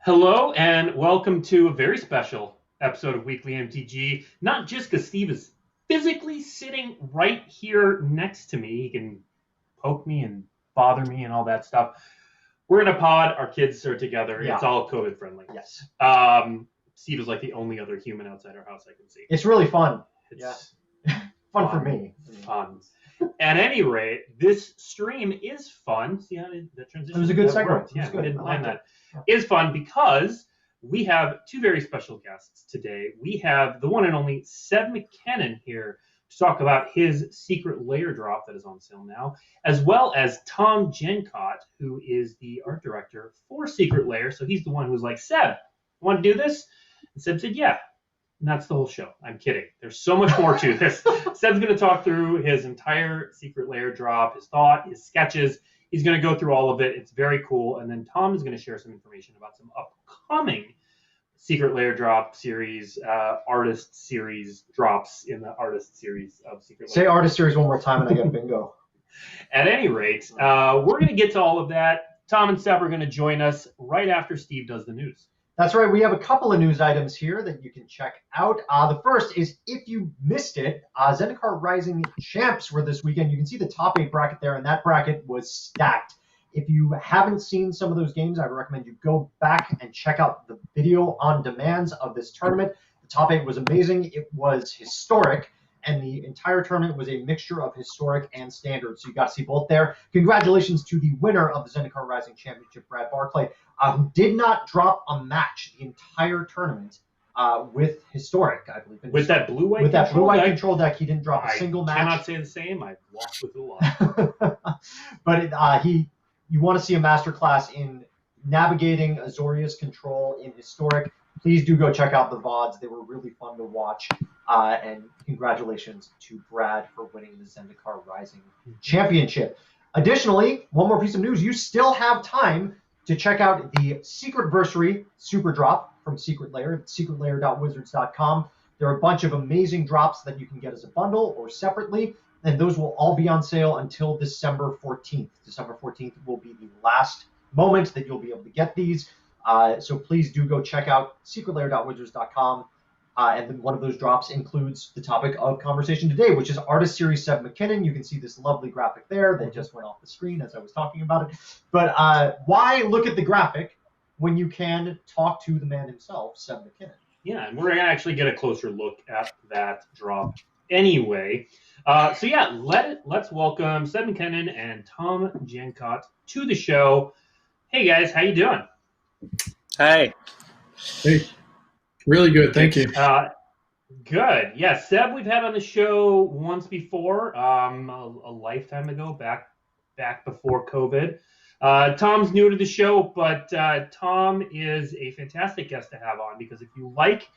Hello and welcome to a very special episode of Weekly MTG. Not just because Steve is physically sitting right here next to me, he can poke me and bother me and all that stuff. We're in a pod, our kids are together, Yeah. It's all COVID friendly. Yes. Steve is like the only other human outside our house I can see. It's really fun. It's Fun for me. fun. At any rate, this stream is fun. See how the transition? It was a good that segue. worked. It was Yeah, good. we didn't I plan liked that. it. Is fun because we have two very special guests today. We have the one and only Seb McKinnon here to talk about his Secret Lair drop that is on sale now, as well as Tom Jenkot, who is the art director for Secret Lair. So he's the one who's like, Seb, want to do this? And Seb said, yeah. And that's the whole show. I'm kidding. There's so much more to this. Seb's going to talk through his entire Secret Lair drop, his thought, his sketches. He's going to go through all of it. It's very cool. And then Tom is going to share some information about some upcoming Secret Lair drop series, artist series drops in the artist series of Secret Lair. Say artist series one more time and I get bingo. At any rate, we're going to get to all of that. Tom and Seb are going to join us right after Steve does the news. That's right. We have a couple of news items here that you can check out. The first is, if you missed it, Zendikar Rising champs were this weekend. You can see the top 8 bracket there, and that bracket was stacked. If you haven't seen some of those games, I would recommend you go back and check out the video on demands of this tournament. The top 8 was amazing. It was historic, and the entire tournament was a mixture of historic and standard. So you got to see both there. Congratulations to the winner of the Zendikar Rising Championship, Brad Barclay, who did not drop a match the entire tournament with historic, I believe. With that blue-white with that blue-white deck, control deck, he didn't drop a single match. I cannot say the same. I've walked with it a lot. But you want to see a masterclass in navigating Azoria's control in historic. Please do go check out the VODs. They were really fun to watch. And congratulations to Brad for winning the Zendikar Rising Championship. Additionally, one more piece of news. You still have time to check out the Secretversary Super Drop from Secret Lair at secretlair.wizards.com. There are a bunch of amazing drops that you can get as a bundle or separately, and those will all be on sale until December 14th. December 14th will be the last moment that you'll be able to get these. So please do go check out secretlair.wizards.com. And then one of those drops includes the topic of conversation today, which is Artist Series Seb McKinnon. You can see this lovely graphic there that just went off the screen as I was talking about it. But why look at the graphic when you can talk to the man himself, Seb McKinnon? Yeah, and we're going to actually get a closer look at that drop anyway. So yeah, let's welcome Seb McKinnon and Tom Jenkot to the show. Hey guys, how you doing? Hey. Really good, thank you. Good. Yeah, Seb we've had on the show once before, a lifetime ago, back before COVID. Tom's new to the show, but Tom is a fantastic guest to have on because if you like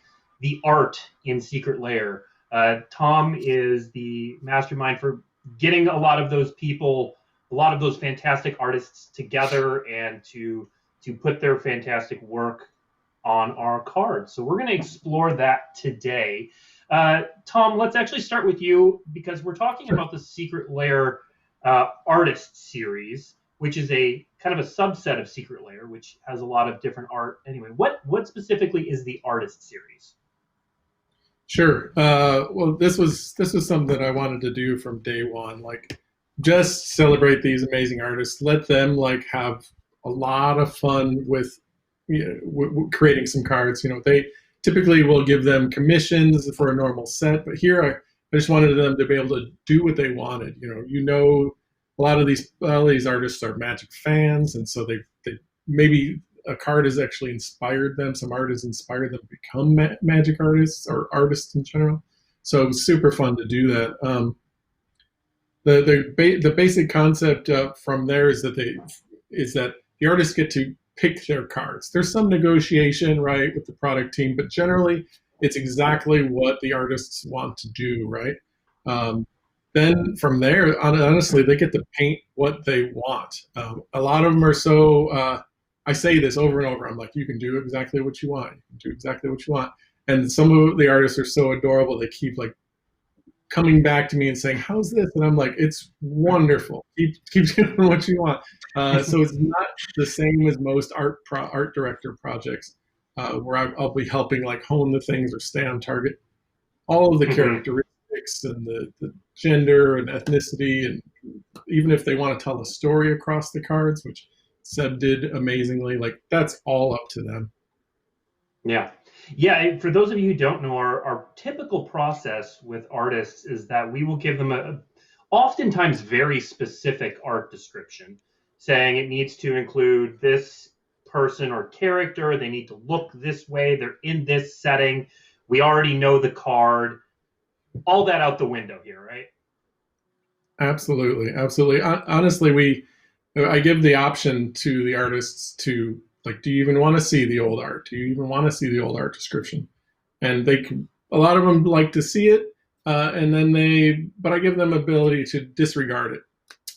the art in Secret Lair, Tom is the mastermind for getting a lot of those people, a lot of those fantastic artists together and to put their fantastic work on our cards. So we're going to explore that today. Tom, let's actually start with you because we're talking about the Secret Lair artist series, which is a kind of a subset of Secret Lair, which has a lot of different art. Anyway, what specifically is the artist series? Sure. Well, this was something that I wanted to do from day one. Like, just celebrate these amazing artists. Let them have a lot of fun with creating some cards. They typically will give them commissions for a normal set, but here I just wanted them to be able to do what they wanted. A lot of these artists are Magic fans, and so they maybe a card has actually inspired them. Some art has inspired them to become Magic artists or artists in general. So it was super fun to do that. The basic concept from there is that the artists get to pick their cards. There's some negotiation, right, with the product team, but generally it's exactly what the artists want to do, right? Then from there, honestly, they get to paint what they want. A lot of them are so, I say this over and over, I'm like, you can do exactly what you want. You can do exactly what you want. And some of the artists are so adorable, they keep coming back to me and saying, "How's this?" And I'm like, "It's wonderful. Keep doing what you want." So it's not the same as most art director projects where I'll be helping like hone the things or stay on target. All of the characteristics and the gender and ethnicity, and even if they want to tell a story across the cards, which Seb did amazingly, like that's all up to them. Yeah. Yeah. For those of you who don't know, our typical process with artists is that we will give them a oftentimes very specific art description, saying it needs to include this person or character. They need to look this way. They're in this setting. We already know the card. All that out the window here, right? Absolutely, absolutely. Honestly, I give the option to the artists to like, do you even want to see the old art? Do you even want to see the old art description? And a lot of them like to see it, and then but I give them ability to disregard it,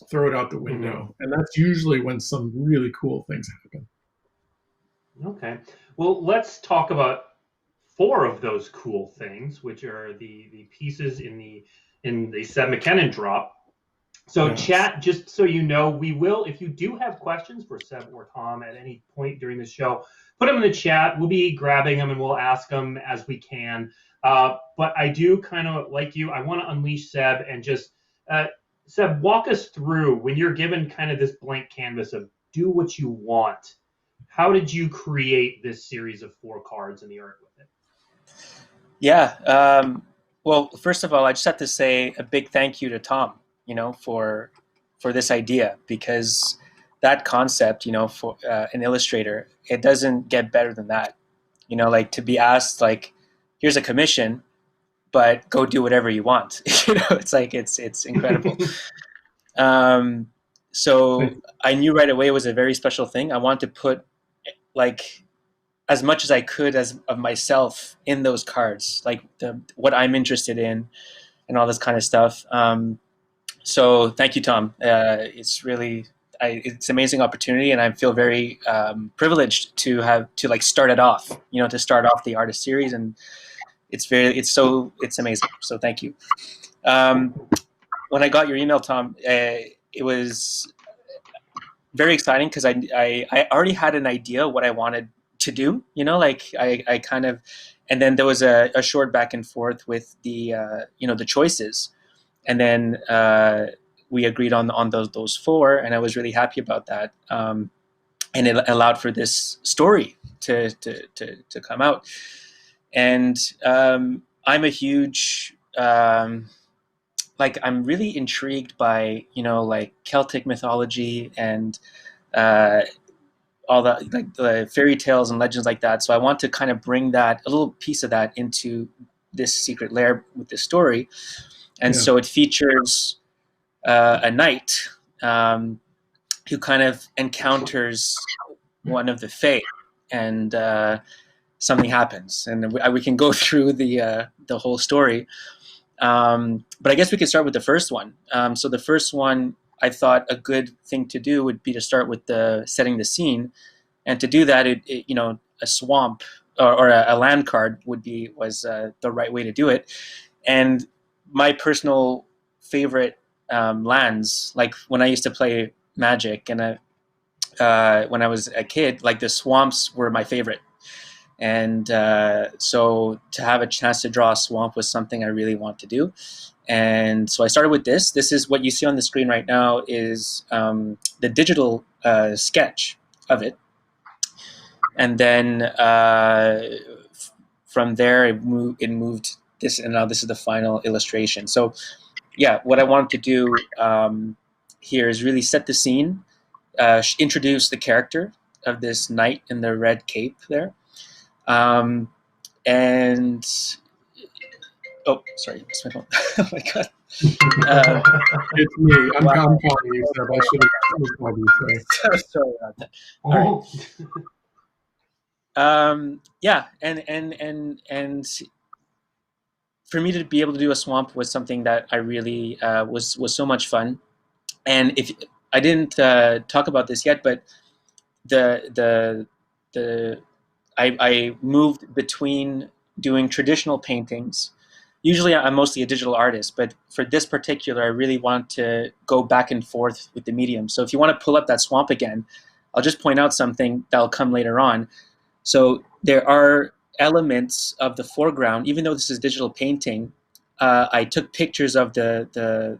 throw it out the window, and that's usually when some really cool things happen. Okay. Well, let's talk about 4 of those cool things, which are the pieces in the Seb McKinnon drop. So Yes. Chat, just so you know, we will, if you do have questions for Seb or Tom at any point during the show, put them in the chat. We'll be grabbing them and we'll ask them as we can. But I do kind of like you. I want to unleash Seb and just, Seb, walk us through when you're given kind of this blank canvas of do what you want. How did you create this series of 4 cards and the art with it? Yeah. Well, first of all, I just have to say a big thank you to Tom, for this idea, because that concept, for an illustrator, it doesn't get better than that. Like to be asked, like, here's a commission, but go do whatever you want. It's like it's incredible. So I knew right away it was a very special thing. I wanted to put like as much as I could of myself in those cards, like what I'm interested in and all this kind of stuff. So thank you, Tom. It's really, it's an amazing opportunity, and I feel very privileged to like start it off, to start off the artist series, and it's amazing. So thank you. When I got your email, Tom, it was very exciting because I already had an idea what I wanted to do, like I kind of, and then there was a short back and forth with the the choices, and then we agreed on those 4, and I was really happy about that, and it allowed for this story to come out, and I'm a huge like I'm really intrigued by like Celtic mythology and all that, like the fairy tales and legends like that. So I want to kind of bring a little piece of that into this Secret Lair with this story. And so it features a knight who kind of encounters one of the Fae, and something happens. And we can go through the whole story. But I guess we could start with the first one. So the first one, I thought a good thing to do would be to start with setting the scene, and to do that, a swamp or a land card was the right way to do it. And my personal favorite lands, like when I used to play Magic, and when I was a kid, like the swamps were my favorite. And so to have a chance to draw a swamp was something I really want to do. And so I started with this. This is what you see on the screen right now is the digital sketch of it. And then from there, it moved this, and now this is the final illustration. So yeah, what I wanted to do here is really set the scene, introduce the character of this knight in the red cape there. And oh, sorry, it's my phone. Oh my god. It's me. I'm calling you, Seb. I should have called you. Sorry about that. All right. Yeah, and for me to be able to do a swamp was something that I really was so much fun. And if I didn't talk about this yet, but I moved between doing traditional paintings usually I'm mostly a digital artist, but for this particular, I really want to go back and forth with the medium. So if you want to pull up that swamp again, I'll just point out something that'll come later on. So there are elements of the foreground, even though this is digital painting. I took pictures of the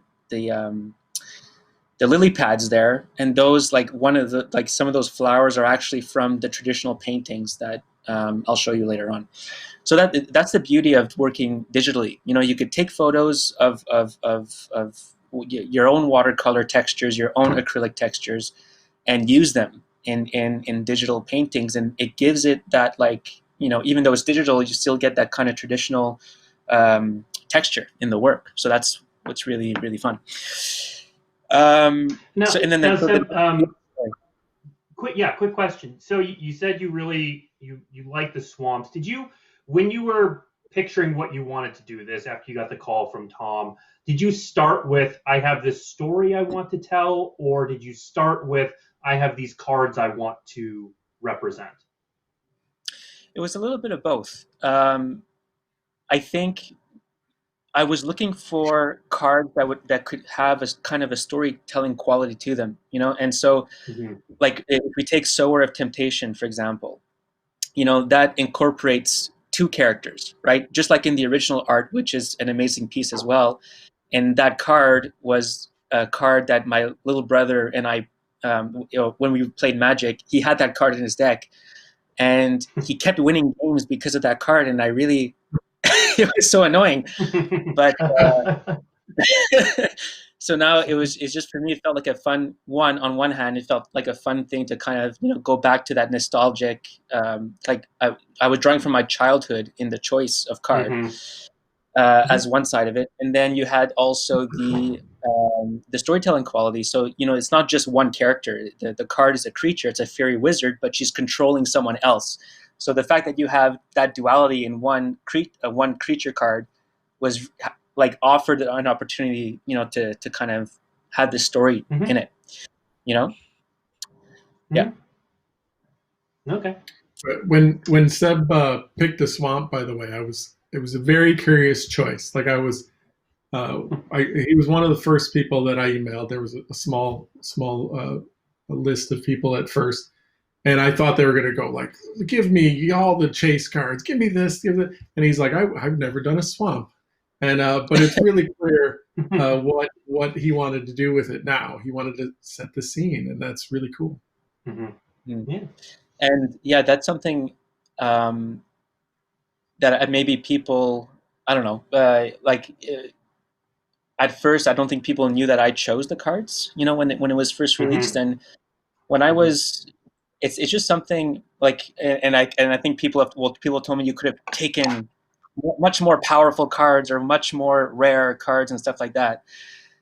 lily pads there, and those some of those flowers are actually from the traditional paintings that I'll show you later on. So that's the beauty of working digitally. You could take photos of your own watercolor textures, your own acrylic textures, and use them in digital paintings, and it gives it that, even though it's digital, you still get that kind of traditional texture in the work. So that's what's really, really fun. Quick question. So you said you really you like the swamps. Did you, when you were picturing what you wanted to do this after you got the call from Tom, did you start with, I have this story I want to tell, or did you start with, I have these cards I want to represent? It was a little bit of both. I think I was looking for cards that could have a kind of a storytelling quality to them, and so like if we take Sower of Temptation, for example, that incorporates two characters, right? Just like in the original art, which is an amazing piece as well. And that card was a card that my little brother and I, when we played Magic, he had that card in his deck, and he kept winning games because of that card. And I really, it was so annoying. But so now it's just, for me, it felt like a fun one. On one hand, it felt like a fun thing to kind of go back to that nostalgic, like I was drawing from my childhood in the choice of card, as one side of it, and then you had also the storytelling quality. So it's not just one character. The card is a creature. It's a fairy wizard, but she's controlling someone else. So the fact that you have that duality in one creature card was like offered an opportunity, to kind of have this story in it, Yeah. Okay. When Seb picked the swamp, by the way, it was a very curious choice. Like he was one of the first people that I emailed. There was a small list of people at first, and I thought they were going to go like, give me all the chase cards, give me this, give it. And he's like, I've never done a swamp. And but it's really clear what he wanted to do with it now. He wanted to set the scene, and that's really cool. Yeah. And that's something that maybe people, I don't know, at first I don't think people knew that I chose the cards, when it was first released. And when I was, it's just something like, and I think people told me you could have taken much more powerful cards or much more rare cards and stuff like that.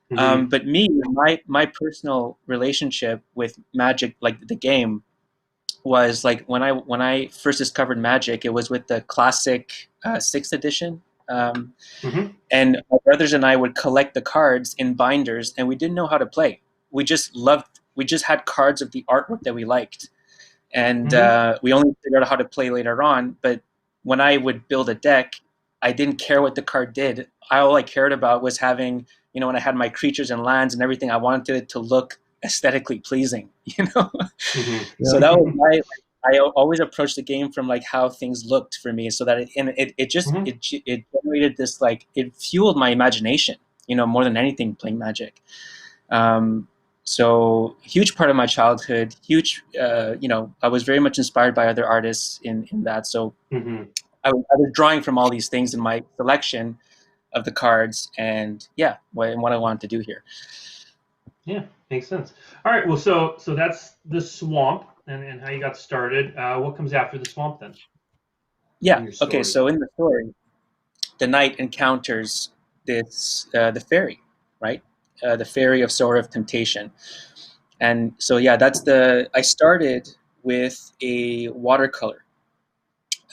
But my personal relationship with Magic, like the game, was like when I first discovered Magic, it was with the classic 6th edition. And my brothers and I would collect the cards in binders, and we didn't know how to play. We just had cards of the artwork that we liked. And we only figured out how to play later on. But when I would build a deck, I didn't care what the card did. All I cared about was having, when I had my creatures and lands and everything, I wanted it to look aesthetically pleasing, So that was I always approached the game from like how things looked for me, so that it generated this, like, it fueled my imagination, more than anything, playing Magic. So huge part of my childhood, I was very much inspired by other artists in that. So I was drawing from all these things in my selection of the cards, and what I wanted to do here. Yeah, makes sense. All right, well, so that's the swamp and how you got started. What comes after the swamp then? Yeah. Okay. So in the story, the knight encounters this the fairy, right? The fairy of Sower of Temptation. And so I started with a watercolor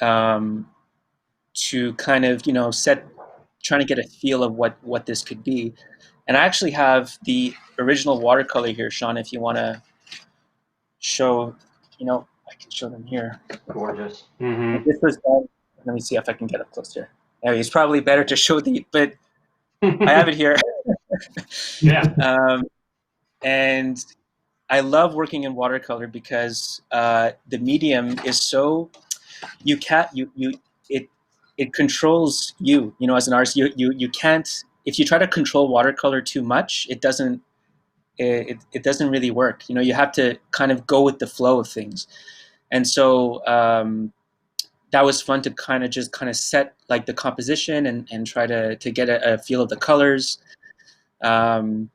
to kind of trying to get a feel of what this could be. And I actually have the original watercolor here, Sean, if you want to show, I can show them here. Gorgeous. This was done. Let me see if I can get up close here. It's probably better to show but I have it here. Yeah. And I love working in watercolor because the medium is so you can't you it it controls you, you know, as an artist. You can't, if you try to control watercolor too much, it doesn't really work. You know, you have to kind of go with the flow of things. And so that was fun to kind of set like the composition and try to get a feel of the colors. Um,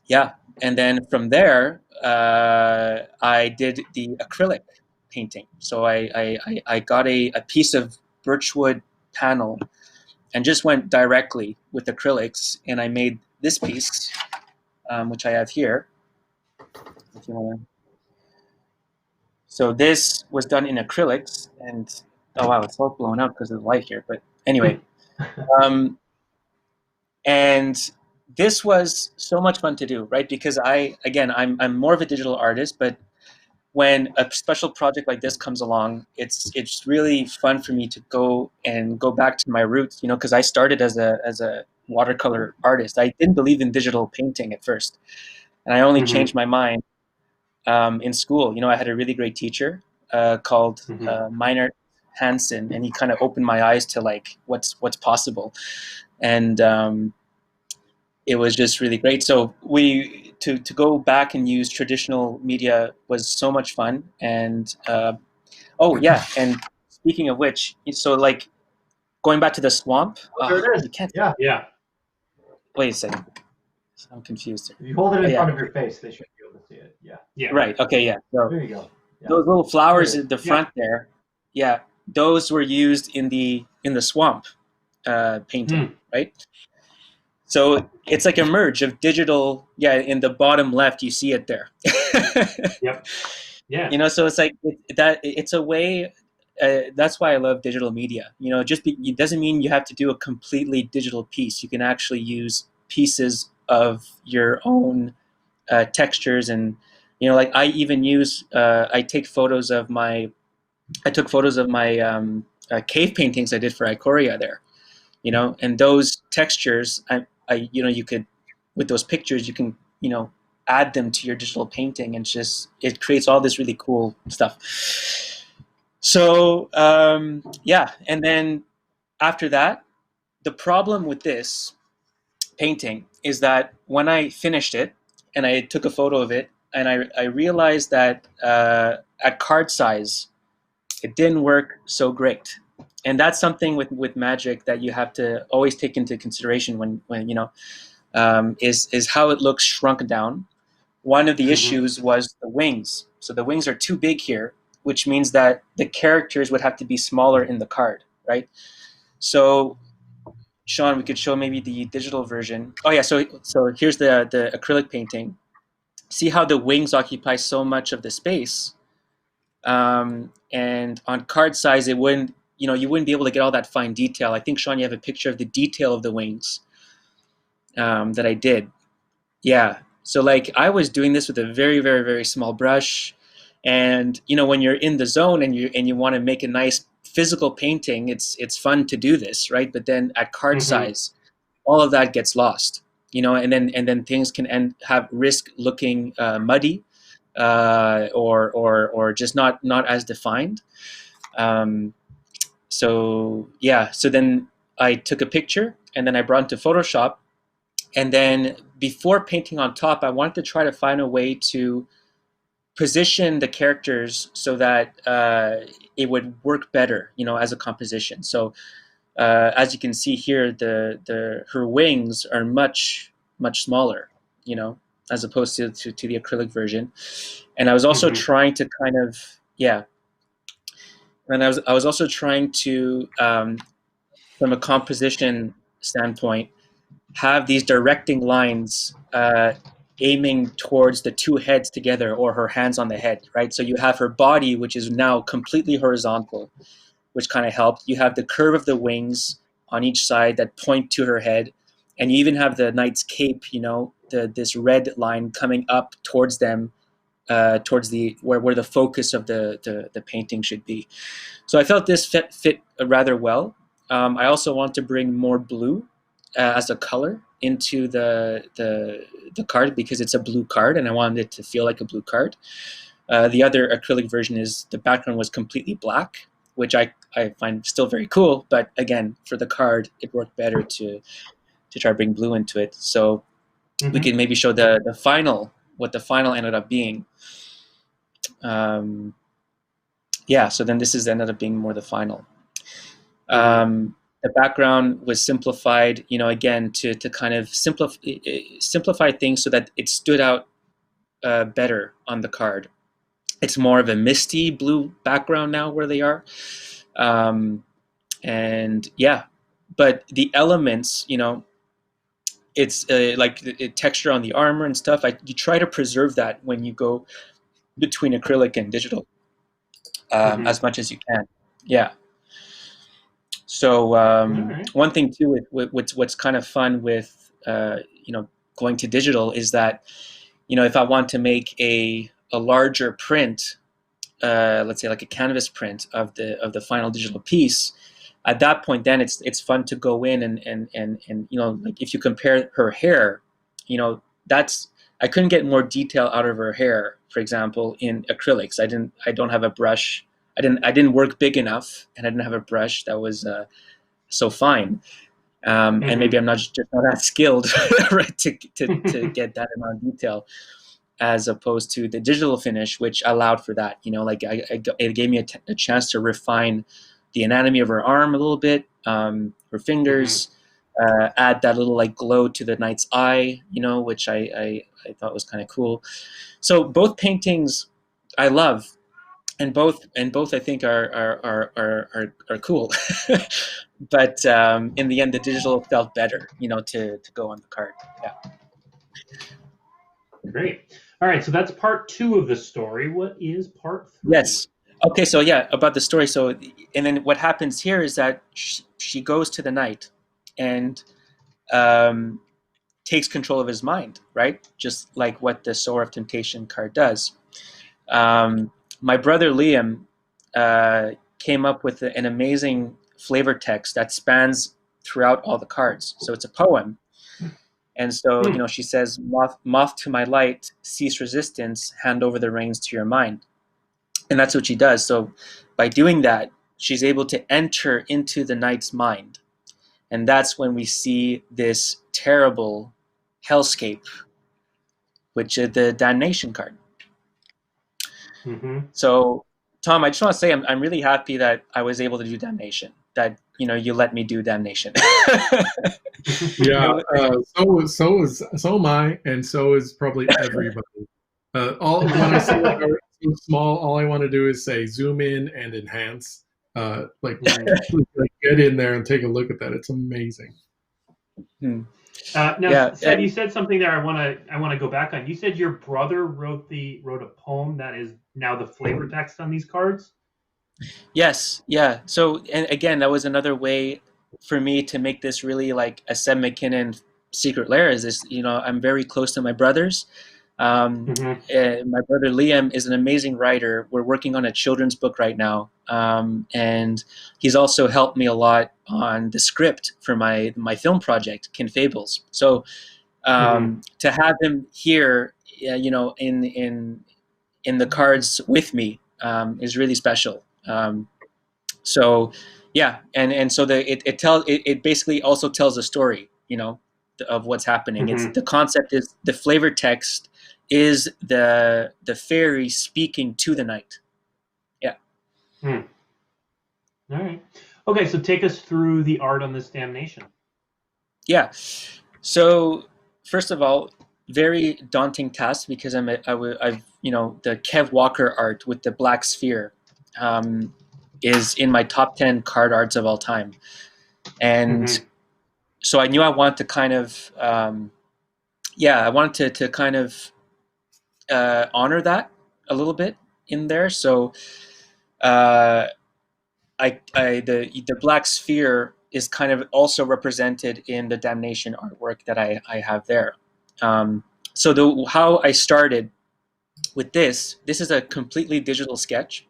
yeah, and then from there, I did the acrylic painting. So I got a piece of birchwood panel and just went directly with acrylics, and I made this piece, which I have here. If you want to. So this was done in acrylics, and oh wow, it's all blown up because of the light here. But anyway, um, and this was so much fun to do, right? Because I'm more of a digital artist, but when a special project like this comes along, it's really fun for me to go back to my roots, you know, because I started as a watercolor artist. I didn't believe in digital painting at first, and I only changed my mind in school. You know, I had a really great teacher called Meinert Hansen, and he kind of opened my eyes to like what's possible, and it was just really great. So to go back and use traditional media was so much fun. And oh yeah, and speaking of which, so like going back to the swamp. There it is. You can't. Yeah. Wait a second. I'm confused. If you hold it in front of your face, they should be able to see it. Yeah. Yeah. Right. Okay. Yeah. So There you go. Yeah. those little flowers at the front there, yeah, those were used in the swamp painting, right? So it's like a merge of digital. Yeah, in the bottom left, you see it there. Yep. Yeah. You know, so it's like it's a way. That's why I love digital media. You know, it doesn't mean you have to do a completely digital piece. You can actually use pieces of your own textures, and you know, like I even use. I took photos of my cave paintings I did for Ikoria there. You know, and those textures, you know, you could, with those pictures, you can, you know, add them to your digital painting, and it creates all this really cool stuff. So yeah, and then after that, the problem with this painting is that when I finished it and I took a photo of it, and I realized that at card size, it didn't work so great. And that's something with magic that you have to always take into consideration when you know, is how it looks shrunk down. One of the issues was the wings. So the wings are too big here, which means that the characters would have to be smaller in the card, right? So Sean, we could show maybe the digital version. Oh yeah, so here's the acrylic painting. See how the wings occupy so much of the space, and on card size, it wouldn't. You know, you wouldn't be able to get all that fine detail. I think, Sean, you have a picture of the detail of the wings that I did. Yeah. So like I was doing this with a very, very, very small brush. And, you know, when you're in the zone and you want to make a nice physical painting, it's fun to do this, right? But then at card size, all of that gets lost, you know, and then things can have risk looking muddy or just not as defined. So yeah, so then I took a picture and then I brought it to Photoshop. And then before painting on top, I wanted to try to find a way to position the characters so that it would work better, you know, as a composition. So as you can see here, her wings are much smaller, you know, as opposed to the acrylic version. And I was also trying to kind of and I was also trying to, from a composition standpoint, have these directing lines aiming towards the two heads together, or her hands on the head, right? So you have her body, which is now completely horizontal, which kind of helped. You have the curve of the wings on each side that point to her head, and you even have the knight's cape, you know, this red line coming up towards them, towards where the focus of the painting should be. So I felt this fit rather well. I also want to bring more blue as a color into the card, because it's a blue card and I wanted it to feel like a blue card. The other acrylic version is the background was completely black, which I find still very cool. But again, for the card, it worked better to try to bring blue into it. So we can maybe show the final, what the final ended up being. So then this ended up being more the final. The background was simplified, again, to kind of simplify things so that it stood out better on the card. It's more of a misty blue background now where they are. But the elements, it's like the texture on the armor and stuff. You try to preserve that when you go between acrylic and digital as much as you can. Yeah. So one thing too, what's kind of fun with going to digital is that if I want to make a larger print, let's say like a canvas print of the final digital piece, at that point then it's fun to go in and like if you compare her hair, that's, I couldn't get more detail out of her hair, for example, in acrylics. I don't have a brush. I didn't work big enough, and I didn't have a brush that was so fine. And maybe I'm just not that skilled right, to get that amount of detail, as opposed to the digital finish, which allowed for that. Like it gave me a chance to refine the anatomy of her arm a little bit, her fingers, add that little like glow to the knight's eye, which I thought was kind of cool. So both paintings I love, and both I think are cool. But in the end, the digital felt better, to go on the card. Yeah. Great. All right, so that's part 2 of the story. What is part 3? Yes. Okay, so yeah, about the story. So, and then what happens here is that she goes to the knight and takes control of his mind, right? Just like what the Sower of Temptation card does. My brother Liam came up with an amazing flavor text that spans throughout all the cards. So it's a poem. And so, she says, moth to my light, cease resistance, hand over the reins to your mind. And that's what she does. So by doing that, she's able to enter into the knight's mind. And that's when we see this terrible hellscape, which is the Damnation card. So, Tom, I just want to say I'm really happy that I was able to do Damnation, that, you let me do Damnation. Yeah, so am I, and so is probably everybody. When I see like so small, all I want to do is say zoom in and enhance. Like get in there and take a look at that. It's amazing. Now, Seb, you said something there. I want to go back on. You said your brother wrote a poem that is now the flavor text on these cards. Yes, yeah. So, and again, that was another way for me to make this really like a Seb McKinnon Secret Lair. Is this, I'm very close to my brothers. My brother Liam is an amazing writer. We're working on a children's book right now, and he's also helped me a lot on the script for my film project, Kin Fables. So to have him here, in the cards with me, is really special. So yeah, and so it basically also tells a story, of what's happening. It's the concept is the flavor text is the fairy speaking to the knight. Yeah. All right. Okay, so take us through the art on this Damnation. Yeah. So first of all, very daunting task, because I've the Kev Walker art with the black sphere is in my top 10 card arts of all time, and so I knew I wanted to kind of I wanted to kind of honor that a little bit in there. So the black sphere is kind of also represented in the Damnation artwork that I have there. So how I started with this is a completely digital sketch.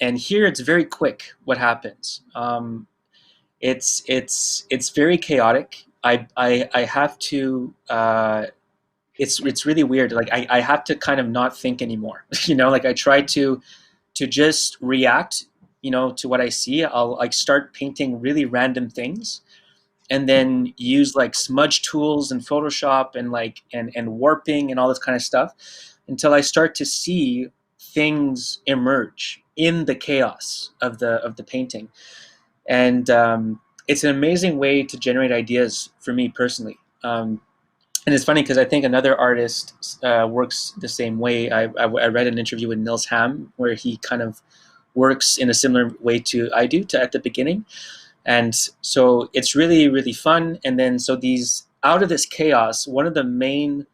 and here it's very quick what happens. It's very chaotic. I have to it's really weird. Like I have to kind of not think anymore. Like I try to just react, to what I see. I'll like start painting really random things, and then use like smudge tools and Photoshop and like and warping and all this kind of stuff until I start to see things emerge in the chaos of the painting. And it's an amazing way to generate ideas for me personally. And it's funny because I think another artist works the same way. I read an interview with Nils Ham where he kind of works in a similar way to I do at the beginning. And so it's really, really fun. And then so these out of this chaos, one of the main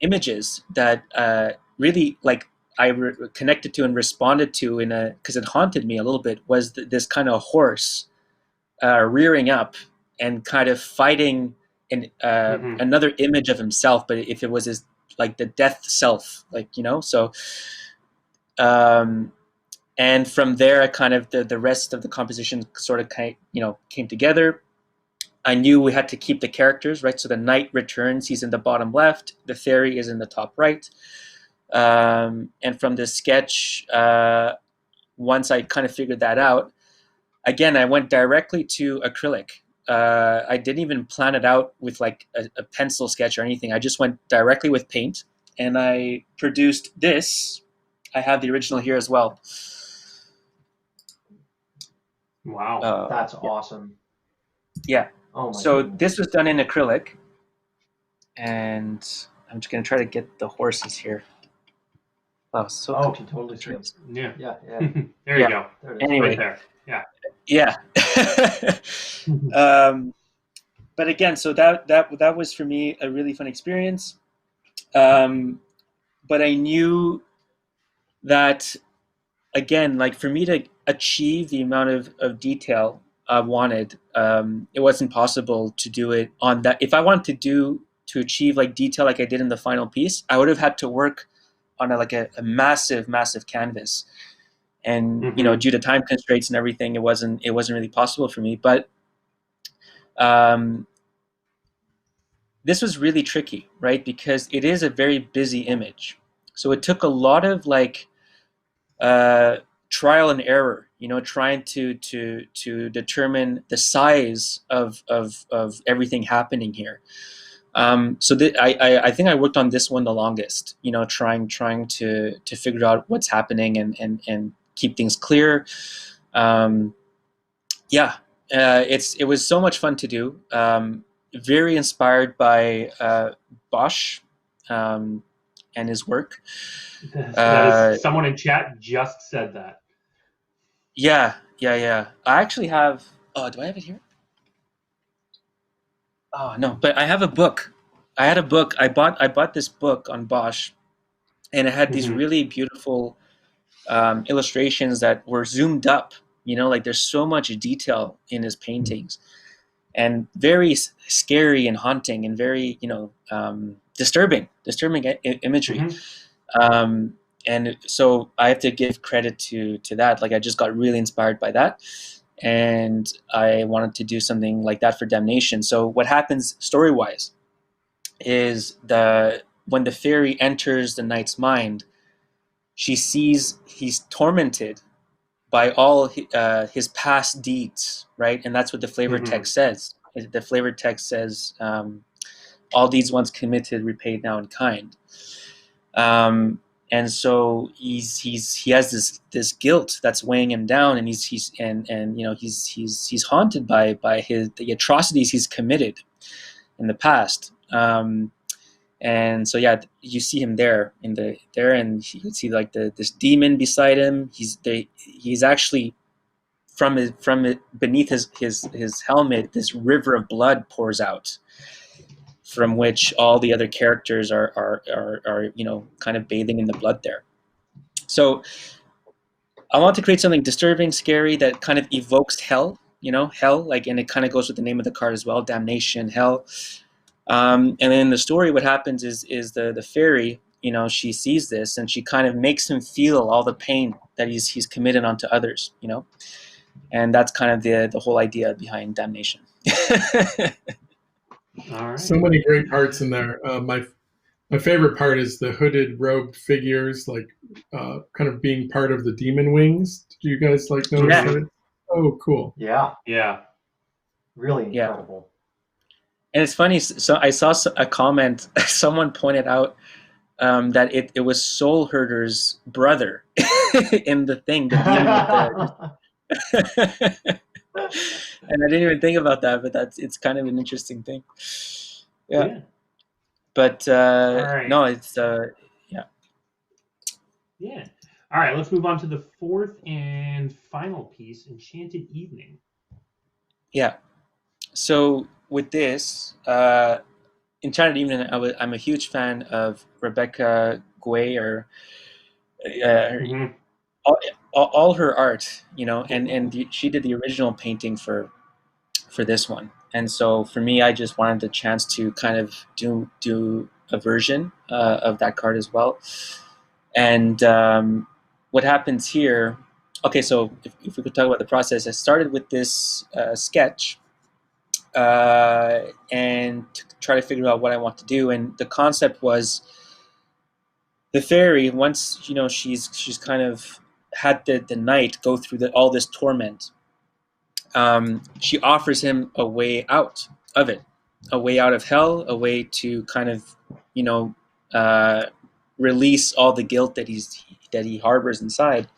images that really like I connected to and responded to because it haunted me a little bit was this kind of horse rearing up and kind of fighting another image of himself, but if it was his like the death self, like so. And from there, I kind of the rest of the composition sort of came together. I knew we had to keep the characters, right? So the knight returns; he's in the bottom left. The fairy is in the top right. And from this sketch, once I kind of figured that out, again, I went directly to acrylic. I didn't even plan it out with like a pencil sketch or anything. I just went directly with paint, and I produced this. I have the original here as well. Mm-hmm. Wow, that's awesome. Yeah. Oh my so goodness. This was done in acrylic, and I'm just gonna try to get the horses here. Oh, so you can totally see them. yeah. There you go. There it is. Anyway, right there. Yeah. But again, so that was for me a really fun experience. But I knew that, again, like for me to achieve the amount of detail I wanted, it wasn't possible to do it on that. If I wanted to achieve like detail like I did in the final piece, I would have had to work on a massive canvas. And due to time constraints and everything, it wasn't really possible for me. But this was really tricky, right? Because it is a very busy image, so it took a lot of like trial and error. Trying to determine the size of everything happening here. So I think I worked on this one the longest. Trying to figure out what's happening and keep things clear. It was so much fun to do. Very inspired by Bosch and his work. That is, someone in chat just said that. Yeah. I actually have. Oh, do I have it here? Oh no, but I have a book. I had a book. I bought this book on Bosch, and it had these really beautiful illustrations that were zoomed up. Like there's so much detail in his paintings, and very scary and haunting and very disturbing imagery. And so I have to give credit to that. Like I just got really inspired by that, and I wanted to do something like that for Damnation. So what happens story-wise is when the fairy enters the knight's mind, she sees he's tormented by all his past deeds, right? And that's what the flavor text says. The flavor text says, all deeds once committed, repaid now in kind. And so he has this guilt that's weighing him down, and he's haunted by the atrocities he's committed in the past. And so you see him there, and you can see like this demon beside him. He's actually beneath his helmet, this river of blood pours out, from which all the other characters are kind of bathing in the blood there. So I want to create something disturbing, scary, that kind of evokes hell, hell, like, and it kind of goes with the name of the card as well, Damnation, hell. And then in the story, what happens is the fairy, she sees this, and she kind of makes him feel all the pain that he's committed onto others, you know, and that's kind of the whole idea behind Damnation. All right. So many great parts in there. My favorite part is the hooded robed figures, like kind of being part of the demon wings. Did you guys like notice Yeah. that? Oh, cool. Yeah, Yeah. really Yeah. incredible. And it's funny. So I saw a comment. Someone pointed out that it was Soul Herder's brother in the thing, the demon with the. And I didn't even think about that, but it's kind of an interesting thing. Yeah. But All right. no, it's Yeah. All right, let's move on to the fourth and final piece, Enchanted Evening. yeah. So with this, Enchanted Evening, I'm a huge fan of Rebecca Guay, or Mhm. all her art, you know, and she did the original painting for this one. And so for me, I just wanted the chance to kind of do a version of that card as well. And what happens here? Okay, so if we could talk about the process, I started with this sketch and try to figure out what I want to do. And the concept was the fairy, once you know she's kind of had the knight go through all this torment. She offers him a way out of it, a way out of hell, a way to kind of, you know, release all the guilt that he harbors inside,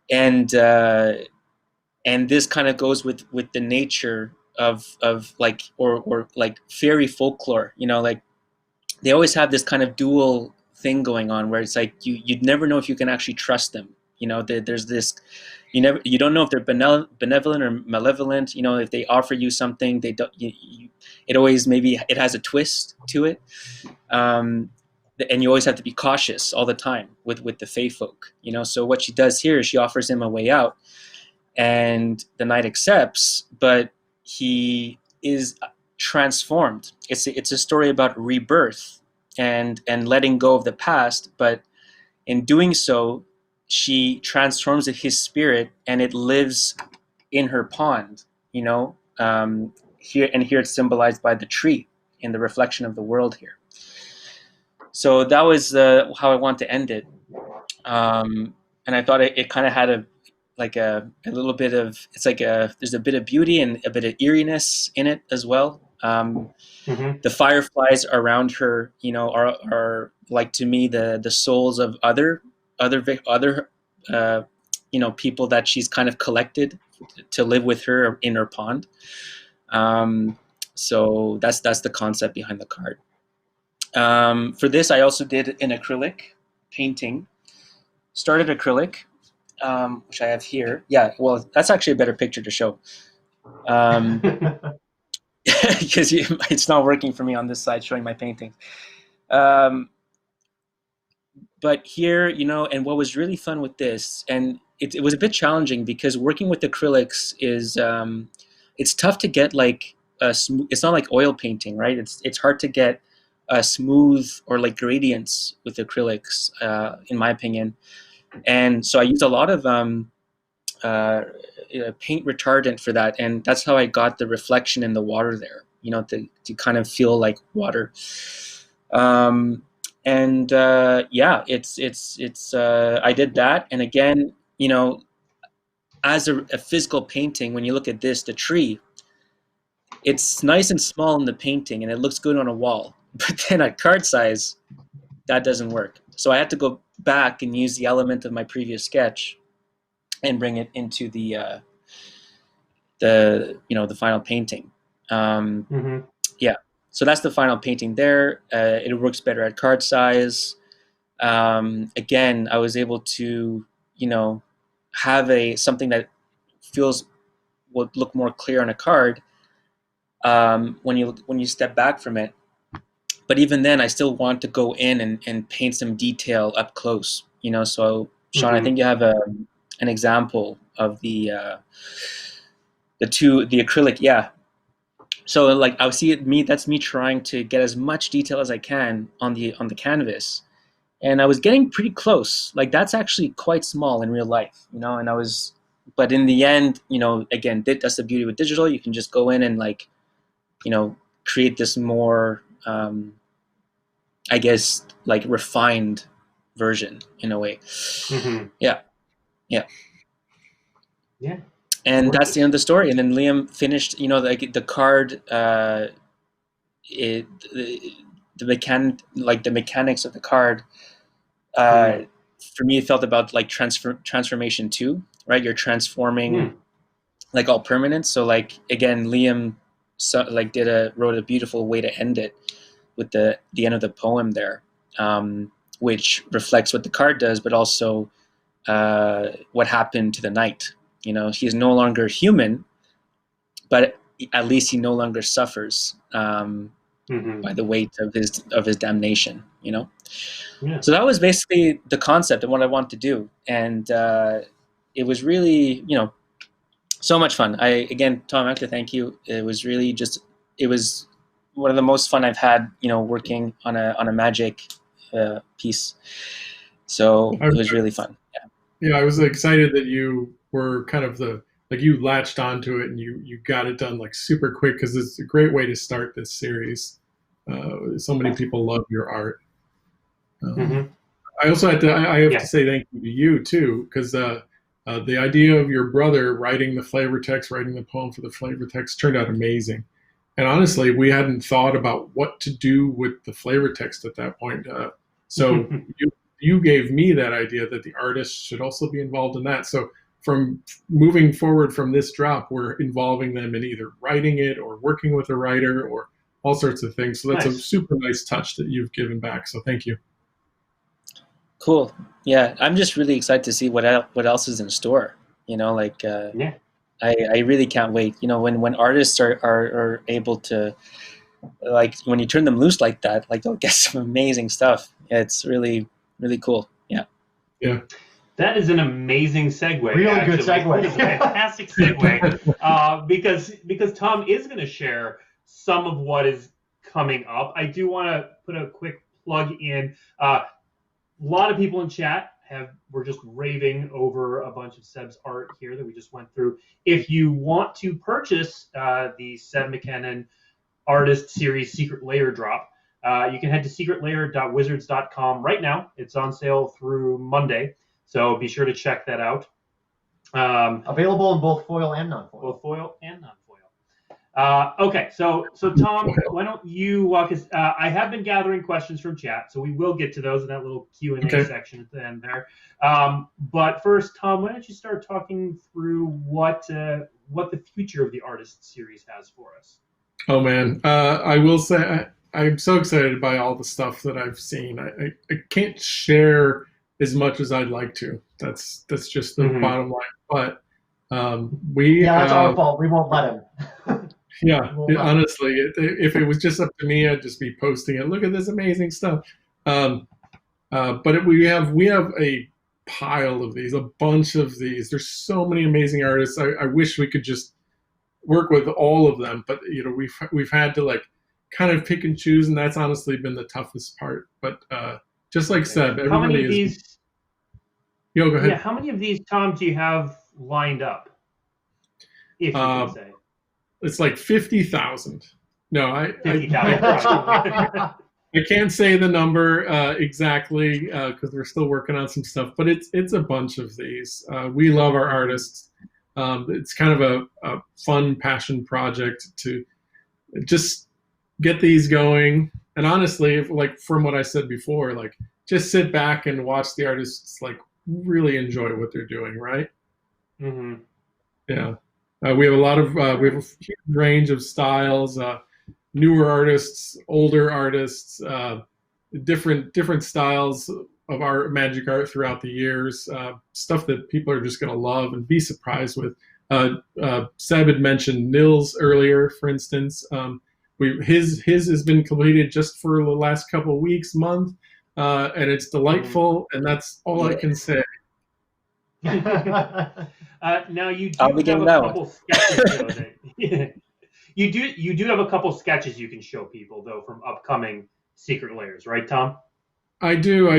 and this kind of goes with the nature of like or like fairy folklore, you know, like they always have this kind of dual thing going on where it's like you'd never know if you can actually trust them. You know, there's this, you don't know if they're benevolent or malevolent. You know, if they offer you something, they don't. It always, maybe it has a twist to it, and you always have to be cautious all the time with the Fae folk. You know, so what she does here is she offers him a way out, and the knight accepts, but he is transformed. It's a story about rebirth and letting go of the past, but in doing so, she transforms his spirit, and it lives in her pond. You know, here it's symbolized by the tree in the reflection of the world here. So that was how I want to end it, and I thought it kind of had a little bit of, it's like there's a bit of beauty and a bit of eeriness in it as well. The fireflies around her, you know, are like, to me, the souls of other you know, people that she's kind of collected to live with her in her pond. So that's the concept behind the card. For this, I also did an acrylic painting. Started acrylic, which I have here. Yeah, well, that's actually a better picture to show. Because it's not working for me on this side showing my paintings. But here, you know, and what was really fun with this, and it was a bit challenging because working with acrylics is, it's tough to get like it's not like oil painting, right? It's hard to get smooth or like gradients with acrylics, in my opinion. And so I used a lot of paint retardant for that, and that's how I got the reflection in the water there, you know, to kind of feel like water. And yeah, it's I did that, and again, you know, as a physical painting, when you look at this, the tree, it's nice and small in the painting, and it looks good on a wall, but then at card size, that doesn't work. So I had to go back and use the element of my previous sketch and bring it into the you know, the final painting. Yeah, so that's the final painting there. It works better at card size. Again, I was able to, you know, have something that would look more clear on a card when you step back from it. But even then, I still want to go in and paint some detail up close. You know, so Sean, I think you have an example of the acrylic. Yeah. So like, I see it, that's me trying to get as much detail as I can on the canvas. and I was getting pretty close. Like that's actually quite small in real life, you know. And but in the end, you know, again, that's the beauty with digital. You can just go in and like, you know, create this more, I guess, like refined version in a way. Mm-hmm. Yeah. And Gorgeous. that's the end of the story. And then Liam finished, you know, like the card, the mechanics of the card. For me, it felt about like transformation too, right? You're transforming like all permanent. So like again, Liam wrote a beautiful way to end it with the end of the poem there, which reflects what the card does, but also what happened to the knight. You know, he's no longer human, but at least he no longer suffers by the weight of his damnation. You know, so that was basically the concept and what I wanted to do, and it was really, you know, so much fun. Tom, I have to thank you. It was really it was one of the most fun I've had, you know, working on a Magic piece. So it was really fun. Yeah, I was excited that you were kind of you latched onto it and you got it done like super quick, because it's a great way to start this series. So many people love your art. I also have to say thank you to you too, because the idea of your brother writing the flavor text, writing the poem for the flavor text turned out amazing. And honestly, we hadn't thought about what to do with the flavor text at that point. So you gave me that idea that the artist should also be involved in that. So from moving forward from this drop, we're involving them in either writing it or working with a writer or all sorts of things. So that's a super nice touch that you've given back. So thank you. Cool. Yeah, I'm just really excited to see what else is in store. You know, like I really can't wait. You know, when artists are able to, like, when you turn them loose like that, like they'll get some amazing stuff. It's really, really cool. Yeah. Yeah. That is an amazing segue. Really good segue. That is a fantastic segue. Because Tom is going to share some of what is coming up. I do want to put a quick plug in. A lot of people in chat were just raving over a bunch of Seb's art here that we just went through. If you want to purchase the Seb McKinnon Artist Series Secret Lair drop, you can head to secretlair.wizards.com right now. It's on sale through Monday, so be sure to check that out. Available in both foil and non-foil. Both foil and non-foil. Okay, so Tom, why don't you walk us? I have been gathering questions from chat, so we will get to those in that little Q&A section at the end there. But first, Tom, why don't you start talking through what the future of the Artist Series has for us? Oh man, I will say I'm so excited by all the stuff that I've seen. I can't share as much as I'd like to. That's just the bottom line. But that's our fault. We won't let him. Honestly, if it was just up to me, I'd just be posting it. Look at this amazing stuff. But we have a pile of these, a bunch of these. There's so many amazing artists. I wish we could just work with all of them, but you know, we've had to like kind of pick and choose, and that's honestly been the toughest part. But just like Seb, how many of these? Go ahead. Yeah, how many of these, Tom, do you have lined up? If you can say. It's like 50,000. No, 50,000. I can't say the number exactly because we're still working on some stuff, but it's a bunch of these. We love our artists. It's kind of a fun passion project to just get these going. And honestly, like from what I said before, like just sit back and watch the artists like really enjoy what they're doing, right? Mm-hmm. Yeah. We have we have a huge range of styles, newer artists, older artists, different styles of our magic art throughout the years, stuff that people are just going to love and be surprised with. Seb had mentioned Nils earlier, for instance. His has been completed just for the last couple of weeks, month, and it's delightful, and that's all I can say. Now you do have a couple sketches. You do have a couple sketches you can show people though from upcoming Secret Lairs, right, Tom? I do.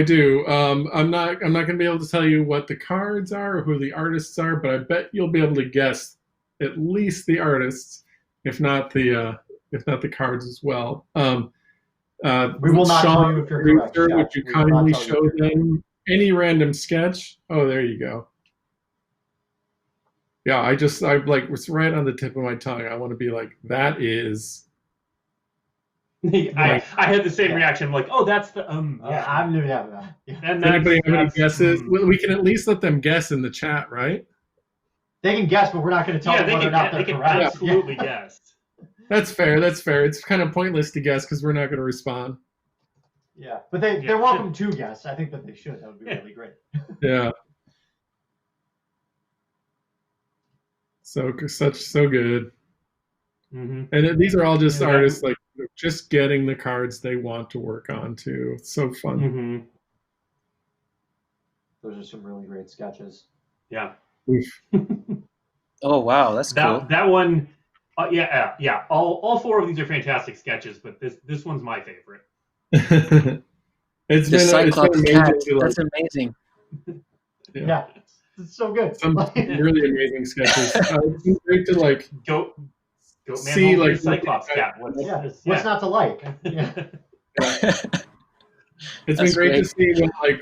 I'm not going to be able to tell you what the cards are or who the artists are, but I bet you'll be able to guess at least the artists, if not the cards as well. We will not Sean, tell you if you're correct. producer, would Jeff. you We will not kindly tell you if show you're correct. them any random sketch? Oh, there you go. Yeah, I like, it's right on the tip of my tongue. I want to be like, that is. I had the same reaction. I'm like, oh, that's the Yeah, I'm doing that. Yeah. And Does anybody have any that's, guesses? Well, we can at least let them guess in the chat, right? They can guess, but we're not going to tell them whether or not they're they can correct. absolutely guess. That's fair. It's kind of pointless to guess because we're not going to respond. Yeah, but they're welcome to guess. I think that they should. That would be really great. Yeah. So good. Mm-hmm. And these are all just artists like just getting the cards they want to work on too. It's so fun. Mm-hmm. Those are some really great sketches. Yeah. Oh wow, that's cool. That one, yeah. All four of these are fantastic sketches, but this one's my favorite. It's The been Cyclops amazing cat. to, like, That's amazing. Yeah, it's so good. Some really amazing sketches. It's been great to like Goat Man see like Cyclops cat. What's not to like? Yeah. It's been great to see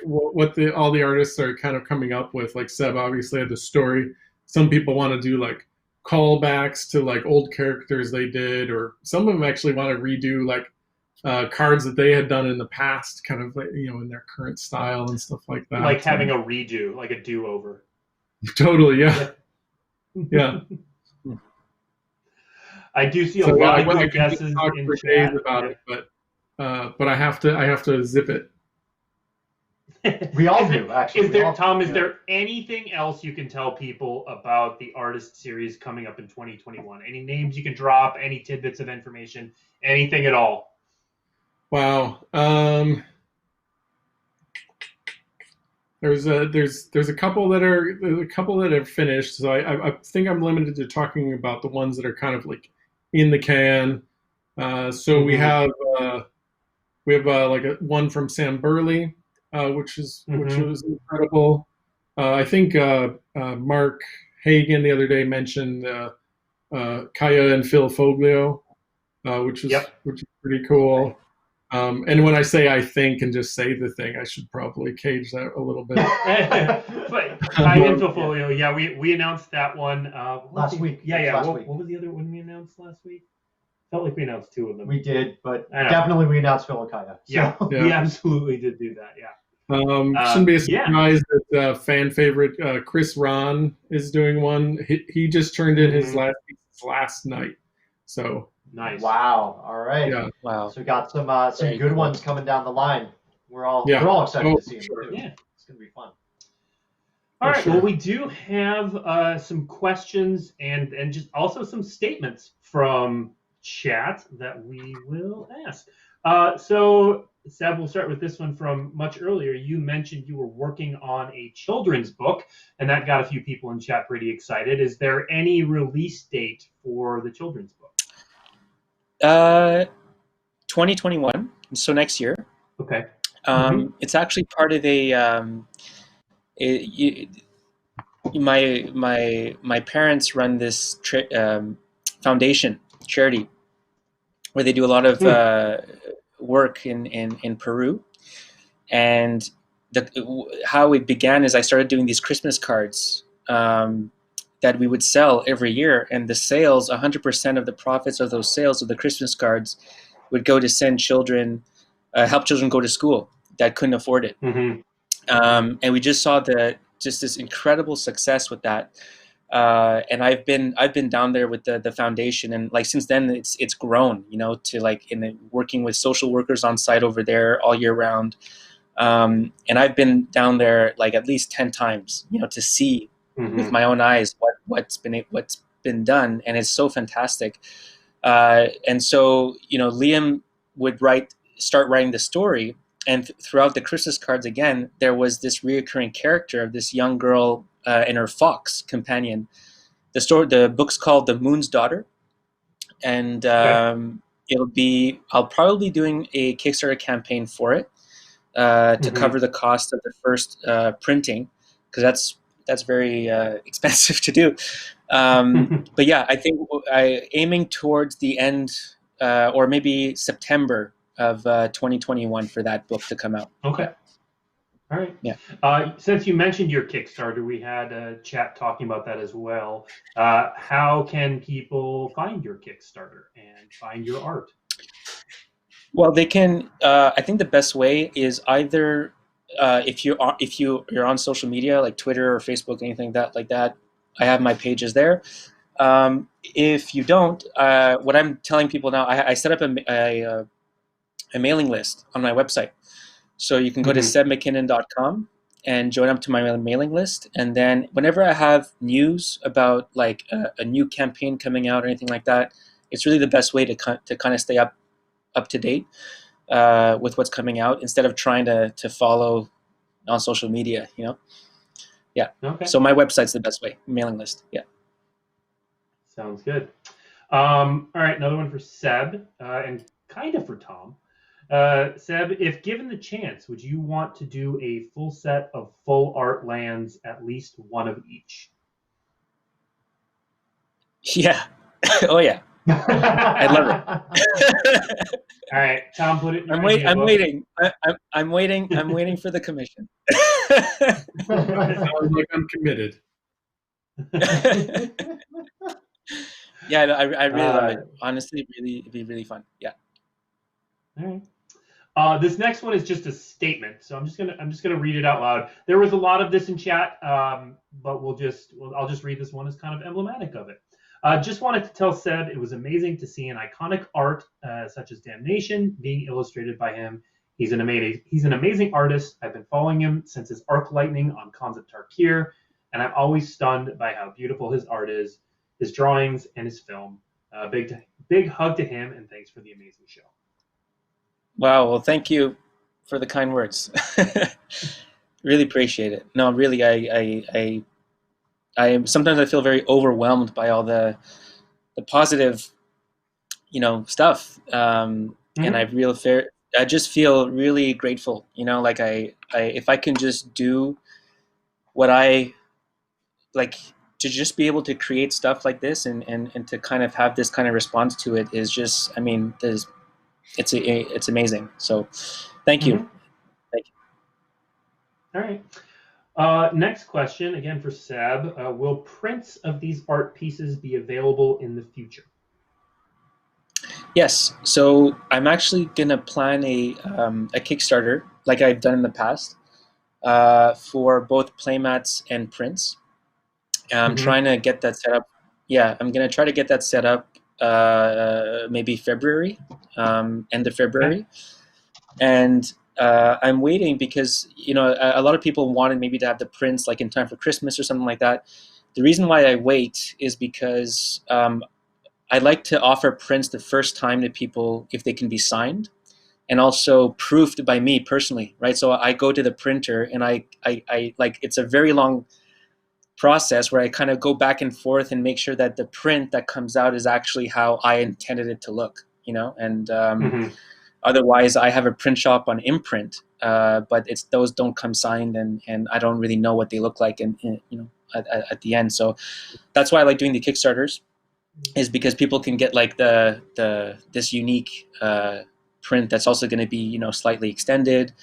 what all the artists are kind of coming up with. Like Seb obviously had the story. Some people want to do like callbacks to like old characters they did, or some of them actually want to redo like cards that they had done in the past, kind of like, in their current style and stuff like that. Like having a redo, like a do-over. Totally, yeah. Yeah. I do see a lot of good guesses talk in for chat. days about it, but I have to zip it. We all do, actually. Is there anything else you can tell people about the artist series coming up in 2021? Any names you can drop? Any tidbits of information? Anything at all? Wow. There's a couple that are finished. So I think I'm limited to talking about the ones that are kind of like in the can. So we have like one from Sam Burley, which was incredible. I think Mark Hagan the other day mentioned Kaya and Phil Foglio, which is pretty cool. And when I say I think and just say the thing, I should probably cage that a little bit. But Kaya and Phil Foglio, yeah, we announced that one last week. Yeah. Last What week. was the other one we announced last week? Felt like we announced two of them. We did, but definitely we announced Phil and Kaya. So. Yeah, we absolutely did do that. Yeah. Shouldn't be a surprise that fan favorite Chris Ron is doing one. He just turned in his last night. So nice. Wow. All right. Yeah. Wow. So we got some good ones coming down the line. We're all excited to see them. Sure. Yeah. It's gonna be fun. All right. Well, we do have some questions and just also some statements from chat that we will ask. So, Seb, we'll start with this one from much earlier. You mentioned you were working on a children's book, and that got a few people in chat pretty excited. Is there any release date for the children's book? 2021, so next year. Okay. It's actually part of my parents run this foundation charity where they do a lot of work in Peru, and how it began is I started doing these Christmas cards that we would sell every year, and the sales, 100% of the profits of those sales of the Christmas cards would go to send children, help children go to school that couldn't afford it. And we just saw this incredible success with that. And I've been down there with the foundation, and like since then it's grown, to like working with social workers on site over there all year round. And I've been down there like at least 10 times, to see with my own eyes what's been done, and it's so fantastic. And so Liam would start writing the story, and throughout the Christmas cards again, there was this reoccurring character of this young girl and her fox companion. The book's called The Moon's Daughter, and I'll probably be doing a Kickstarter campaign for it. to cover the cost of the first printing, because that's very expensive to do. But yeah, I think aiming towards the end or maybe September of 2021 for that book to come out. Okay. All right. Yeah. Since you mentioned your Kickstarter, we had a chat talking about that as well. How can people find your Kickstarter and find your art? Well, they can. I think the best way is either if you're on social media like Twitter or Facebook, anything like that. I have my pages there. If you don't, what I'm telling people now, I set up a mailing list on my website. So you can go to sebmckinnon.com and join up to my mailing list. And then whenever I have news about like a new campaign coming out or anything like that, it's really the best way to kind of stay up to date with what's coming out instead of trying to follow on social media, you know? Yeah. Okay. So my website's the best way, mailing list. Yeah. Sounds good. All right, another one for Seb and kind of for Tom. Seb, if given the chance, would you want to do a full set of full art lands, at least one of each? Yeah. Oh yeah. I love it. All right, Tom, put it in your I'm waiting. I'm waiting for the commission. Sounds like I'm committed. Yeah, I really love it. Honestly, it'd be really fun. Yeah. All right. This next one is just a statement, so I'm just gonna read it out loud. There was a lot of this in chat, but I'll just read this one as kind of emblematic of it. Just wanted to tell Seb it was amazing to see an iconic art such as Damnation being illustrated by him. He's an amazing artist. I've been following him since his Arc Lightning on Khans of Tarkir, and I'm always stunned by how beautiful his art is, his drawings, and his film. Big hug to him, and thanks for the amazing show. Wow. Well, thank you for the kind words. Really appreciate it. No, really, I sometimes I feel very overwhelmed by all the positive, stuff, and I just feel really grateful. Like I if I can just do what I like, to just be able to create stuff like this and to kind of have this kind of response to it is just, I mean, it's amazing. So, thank you. Thank you. All right. Next question, again for Seb. Will prints of these art pieces be available in the future? Yes. So I'm actually gonna plan a Kickstarter, like I've done in the past, for both playmats and prints. I'm trying to get that set up. Yeah, I'm gonna try to get that set up maybe February, end of February, and I'm waiting because a lot of people wanted maybe to have the prints like in time for Christmas or something like that. The reason why I wait is because I like to offer prints the first time to people if they can be signed, and also proofed by me personally, right? So I go to the printer and I like, it's a very long process where I kind of go back and forth and make sure that the print that comes out is actually how I intended it to look, and otherwise I have a print shop on imprint, but those don't come signed, and I don't really know what they look like at the end. So that's why I like doing the Kickstarters, is because people can get like this unique print that's also going to be slightly extended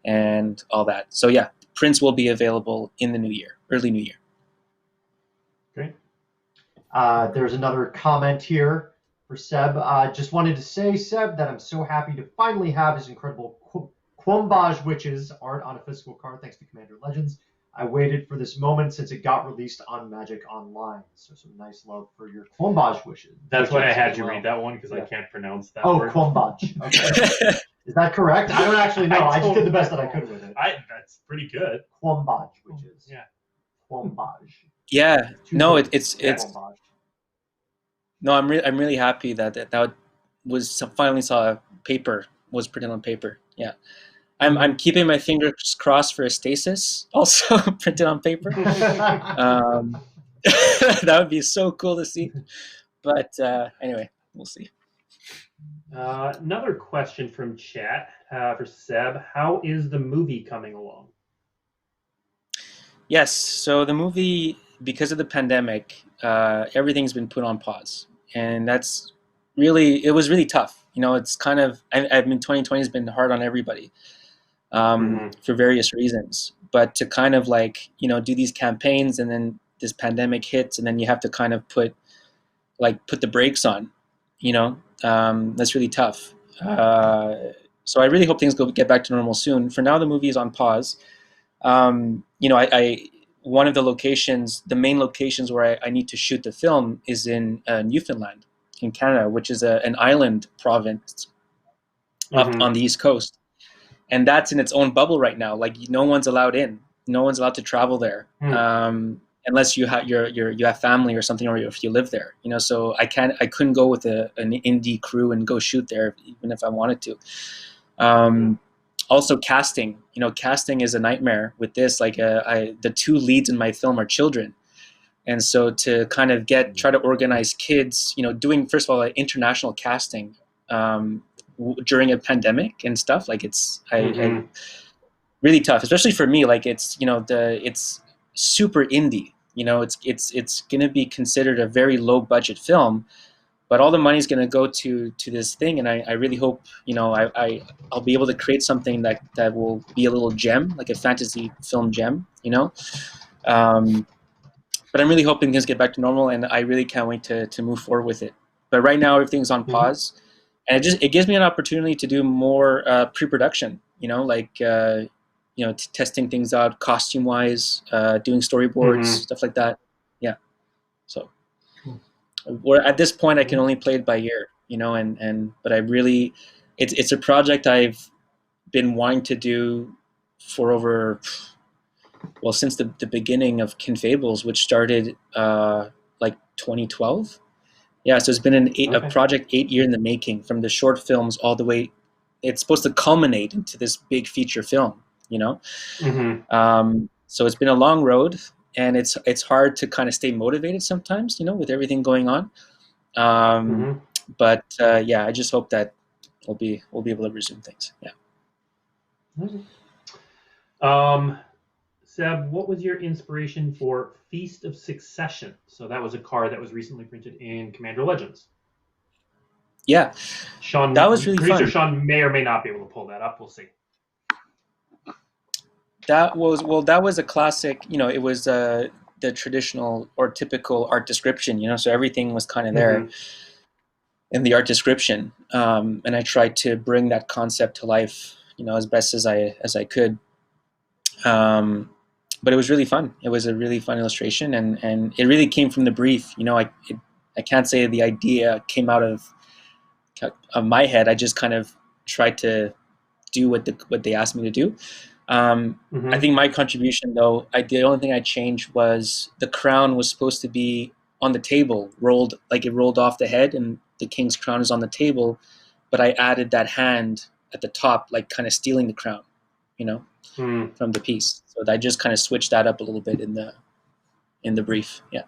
and all that. So yeah, prints will be available in the new year, early new year. Great. There's another comment here for Seb. Just wanted to say, Seb, that I'm so happy to finally have his incredible Quombage Witches art on a physical card thanks to Commander Legends. I waited for this moment since it got released on Magic Online. So some nice love for your Quombage Wishes. That's why I had you read that one, because I can't pronounce that word. Quombage. Okay. Is that correct? I don't actually know. I just did the best that I could with it. That's pretty good. Quombage Witches. Yeah. Quombage. Yeah. No, it's no, I'm really happy that was finally saw a paper, was printed on paper. Yeah. I'm keeping my fingers crossed for a Stasis, also printed on paper. That would be so cool to see. But anyway, we'll see. Another question from chat. for Seb. How is the movie coming along? Yes. So the movie, because of the pandemic, everything's been put on pause, and it was really tough. It's kind of, I mean, 2020 has been hard on everybody, for various reasons. But to kind of like, do these campaigns, and then this pandemic hits, and then you have to kind of put the brakes on, that's really tough. So I really hope things get back to normal soon. For now, the movie is on pause. I one of the main locations where I need to shoot the film is in Newfoundland, in Canada, which is an island province up on the East Coast, and that's in its own bubble right now. Like, no one's allowed in, no one's allowed to travel there, unless you have family or something, or if you live there. So I couldn't go with an indie crew and go shoot there, even if I wanted to. Also, casting. Casting is a nightmare with this. Like, the two leads in my film are children, and so to kind of try to organize kids, doing, first of all, international casting during a pandemic and stuff. Like, it's really tough, especially for me. Like, it's it's super indie. It's going to be considered a very low budget film, but all the money is going to go to this thing, and I really hope I'll be able to create something that will be a little gem, like a fantasy film gem. But I'm really hoping things get back to normal, and I really can't wait to move forward with it. But right now, everything's on pause, and it gives me an opportunity to do more pre-production. Testing things out, costume wise, doing storyboards, stuff like that. Yeah. So. Where at this point I can only play it by ear, but I really, it's a project I've been wanting to do for since the beginning of Kin Fables, which started like 2012. Yeah, so it's been a project 8 year in the making, from the short films all the way. It's supposed to culminate into this big feature film, So it's been a long road. And it's hard to kind of stay motivated sometimes, with everything going on. But I just hope that we'll be able to resume things. Yeah. Seb, what was your inspiration for Feast of Succession? So that was a card that was recently printed in Commander Legends. Yeah, Sean, that was really fun. Sean may or may not be able to pull that up. We'll see. That was a classic. It was the traditional or typical art description. So everything was kind of there in the art description, and I tried to bring that concept to life, as best as I could. But it was really fun. It was a really fun illustration, and it really came from the brief. I can't say the idea came out of my head. I just kind of tried to do what they asked me to do. I think my contribution, though, the only thing I changed was the crown was supposed to be on the table, it rolled off the head, and the king's crown is on the table, but I added that hand at the top, like kind of stealing the crown, from the piece. So I just kind of switched that up a little bit in the brief. Yeah.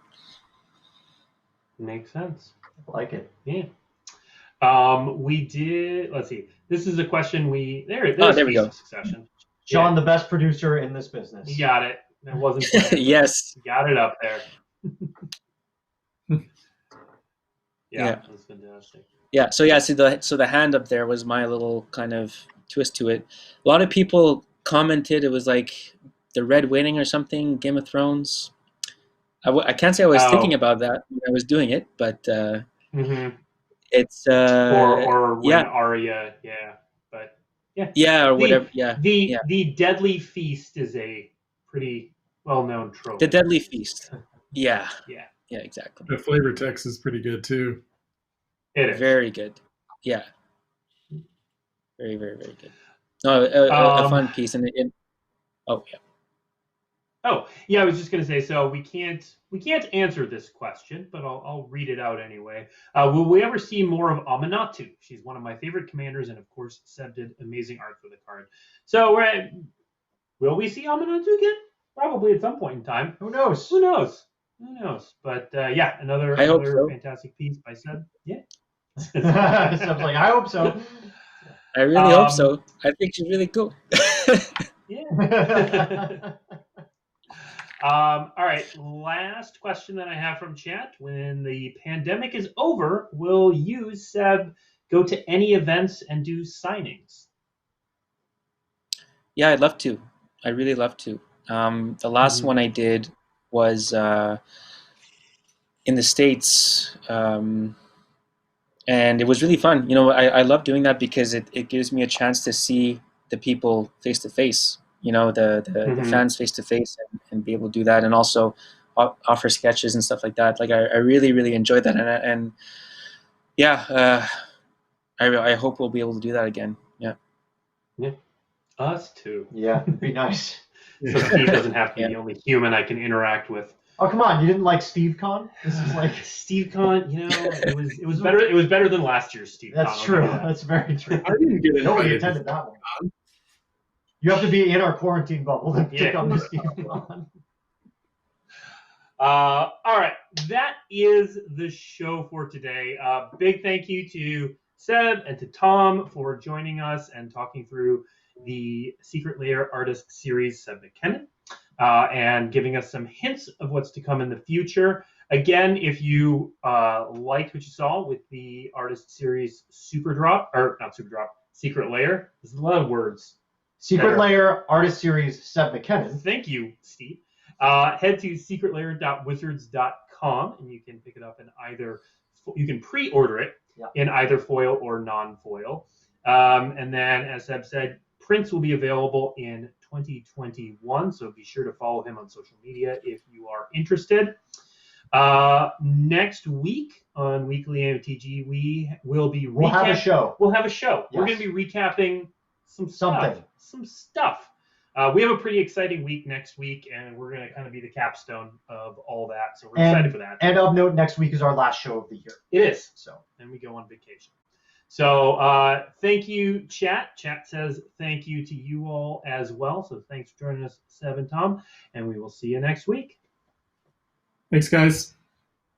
Makes sense. I like it. Yeah. We did. Let's see. This is a question there we go. Succession. Sean, the best producer in this business. You got it. That wasn't planned. Yes. You got it up there. Yeah, that's fantastic. Yeah. So the hand up there was my little kind of twist to it. A lot of people commented it was like the Red Wedding or something, Game of Thrones. I can't say I was thinking about that when I was doing it, but it's or when Arya, but or whatever. The Deadly Feast is a pretty well-known trope. The Deadly Feast. Yeah, exactly. The flavor text is pretty good too. It is very good. Yeah, very, very, very good. No, a fun piece, and oh yeah. Oh yeah, I was just gonna say. So we can't answer this question, but I'll read it out anyway. Will we ever see more of Aminatou? She's one of my favorite commanders, and of course, Seb did amazing art for the card. So will we see Aminatou again? Probably at some point in time. Who knows? But another so. Fantastic piece by Seb. Yeah. Seb's like, I hope so. I really hope so. I think she's really cool. Yeah. All right. Last question that I have from chat. When the pandemic is over, will you, Seb, go to any events and do signings? Yeah, I'd love to. I really love to. The last one I did was in the States, and it was really fun. I love doing that because it gives me a chance to see the people face to face. The fans face to face, and be able to do that, and also offer sketches and stuff like that. Like I really, really enjoyed that, and yeah, I hope we'll be able to do that again. Yeah. Yeah. Us too. Yeah, it'd be nice. So Steve doesn't have to be the only human I can interact with. Oh, come on! You didn't like Steve Con? This is like Steve Con. It was better. It was better than last year's Steve Con. That's true. That's very true. I didn't get Nobody invited. attended that one. You have to be in our quarantine bubble to pick on the Steve Con. All right, that is the show for today. Big thank you to Seb and to Tom for joining us and talking through the Secret Lair Artist Series, Seb McKinnon, and giving us some hints of what's to come in the future. Again, if you liked what you saw with the Artist Series Secret Lair. There's a lot of words. Secret Lair Artist Series, Seb McKinnon. Thank you, Steve. Head to secretlair.wizards.com and you can pick it up in you can pre-order it in either foil or non-foil. And then, as Seb said, prints will be available in 2021, so be sure to follow him on social media if you are interested. Next week on Weekly MTG, we'll have a show. We'll have a show. Yes. We're going to be recapping some stuff. We have a pretty exciting week next week, and we're going to kind of be the capstone of all that. So we're excited for that. And of note, next week is our last show of the year. It is. So then we go on vacation. So thank you, chat. Chat says thank you to you all as well. So thanks for joining us, Seb and Tom, and we will see you next week. Thanks, guys.